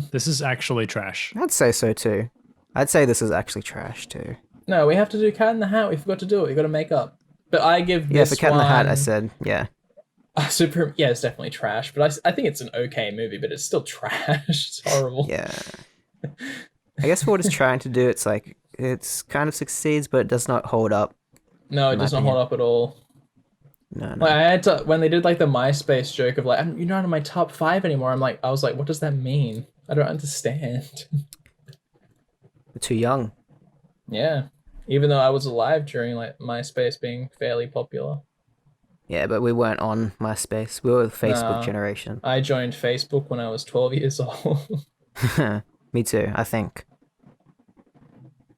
This is actually trash. I'd say so too. I'd say this is actually trash too. No, we have to do Cat in the Hat. We forgot to do it. We got to make up. But I give this for Cat in the Hat, I said, yeah. It's definitely trash. But I think it's an okay movie, but it's still trash. It's horrible. Yeah. I guess for what it's trying to do, it's like, it's kind of succeeds, but it does not hold up. No, it does not hold up at all. No. Like, I had to, when they did like the MySpace joke of like, you're not in my top 5 anymore. I was like, what does that mean? I don't understand. We're too young. Yeah. Even though I was alive during like MySpace being fairly popular. Yeah, but we weren't on MySpace. We were the Facebook generation. I joined Facebook when I was 12 years old. Me too, I think.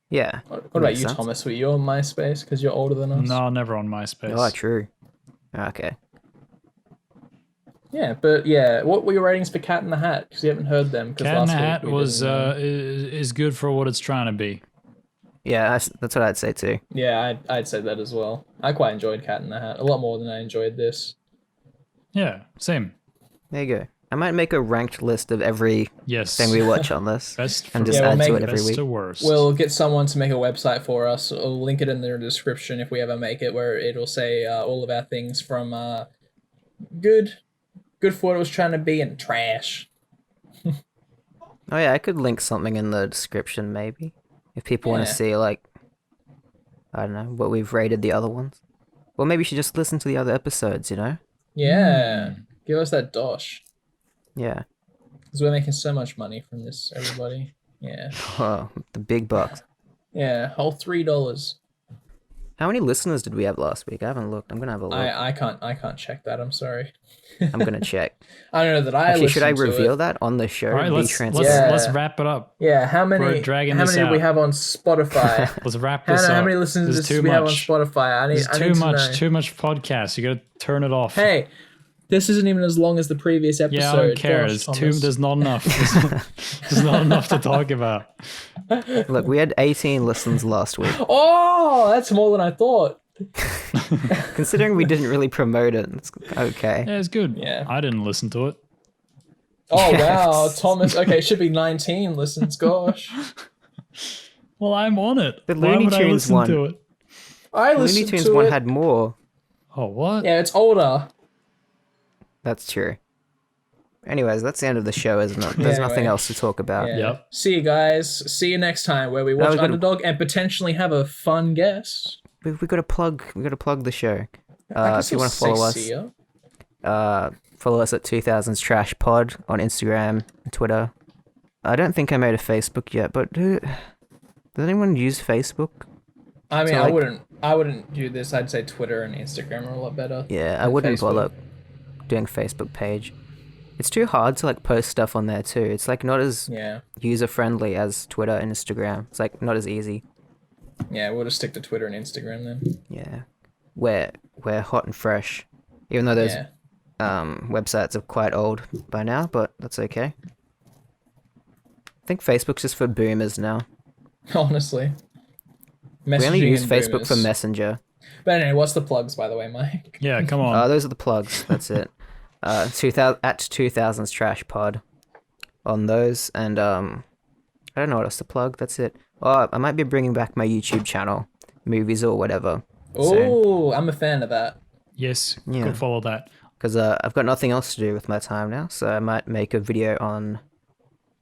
Yeah. What about you, Thomas? Were you on MySpace because you're older than us? No, never on MySpace. Oh, true. Okay. Yeah, but yeah, what were your ratings for Cat in the Hat? Because you haven't heard them. Cat in the Hat was is good for what it's trying to be. Yeah, that's what I'd say too. Yeah, I'd say that as well. I quite enjoyed Cat in the Hat a lot more than I enjoyed this. Yeah, same. There you go. I might make a ranked list of every thing we watch on this and just add to it every week. We'll get someone to make a website for us. We'll link it in the description if we ever make it, where it'll say all of our things from good for what it was trying to be, and trash. Oh yeah, I could link something in the description maybe. If people want to see, like, I don't know, what we've rated the other ones. Or maybe you should just listen to the other episodes, you know? Yeah. Give us that dosh. Yeah. Because we're making so much money from this, everybody. Yeah. Oh, the big bucks. Yeah, whole $3. How many listeners did we have last week? I haven't looked. I'm going to have a look. I can't check that. I'm sorry. I'm going to check. I don't know that I should I reveal that on the show? All right, let's wrap it up. Yeah, how many do we have on Spotify? Let's wrap this up. How many listeners do we have on Spotify? I need too much podcast. You got to turn it off. Hey, this isn't even as long as the previous episode. Yeah, I don't care. There's not enough. There's not enough to talk about. Look, we had 18 listens last week. Oh, that's more than I thought. Considering we didn't really promote it, it's okay. Yeah, it's good. Yeah. I didn't listen to it. Oh, wow. Thomas. Okay, it should be 19 listens. Gosh. Well, I'm on it. The Looney Tunes one. To it? I listened to it. Looney Tunes one had more. Oh, what? Yeah, it's older. That's true. Anyways, that's the end of the show, isn't it? There's nothing else to talk about. Yeah. Yep. See you guys. See you next time where we watch Underdog and potentially have a fun guest. We got to plug the show. If you want to follow us, follow us at 2000s Trash Pod on Instagram and Twitter. I don't think I made a Facebook yet, but does anyone use Facebook? I mean, I wouldn't I wouldn't do this. I'd say Twitter and Instagram are a lot better. Yeah, I wouldn't bother doing Facebook page. It's too hard to like post stuff on there too. It's like not as user friendly as Twitter and Instagram. It's like not as easy. Yeah, we'll just stick to Twitter and Instagram then. Yeah, we're hot and fresh, even though those websites are quite old by now, but that's okay. I think Facebook's just for boomers now. Honestly. We only use Facebook for Messenger. But anyway, what's the plugs, by the way, Mike? Yeah, come on. Those are the plugs. That's it. 2000s Trash Pod on those, and I don't know what else to plug. That's it. Oh, I might be bringing back my YouTube channel, movies or whatever. Oh, I'm a fan of that. Yes, go follow that. Because I've got nothing else to do with my time now, so I might make a video on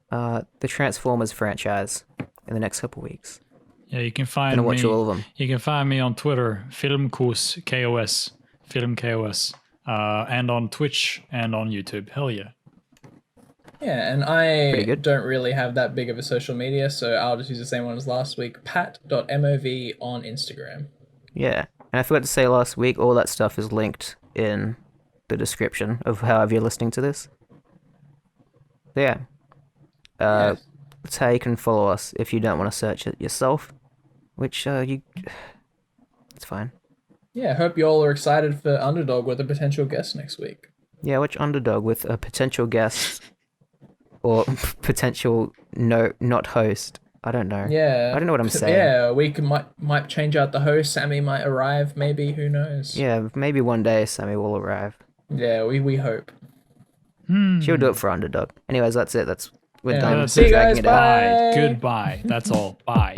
the Transformers franchise in the next couple weeks. Yeah, you can find me. Watch all of them. You can find me on Twitter, Filmkos, KOS, Film KOS, and on Twitch and on YouTube. Hell yeah. Yeah, and I don't really have that big of a social media, so I'll just use the same one as last week, pat.mov on Instagram. Yeah, and I forgot to say last week, all that stuff is linked in the description of however you're listening to this. So yeah. That's how you can follow us if you don't want to search it yourself, which it's fine. Yeah, I hope you all are excited for Underdog with a potential guest next week. Yeah, watch Underdog with a potential guest or potential not host. I don't know. Yeah. I don't know what I'm saying. Yeah, we might change out the host. Sammie might arrive, maybe. Who knows? Yeah, maybe one day Sammie will arrive. Yeah, we hope. She'll do it for Underdog. Anyways, that's it. We're done. See you guys. Bye. Goodbye. That's all. Bye.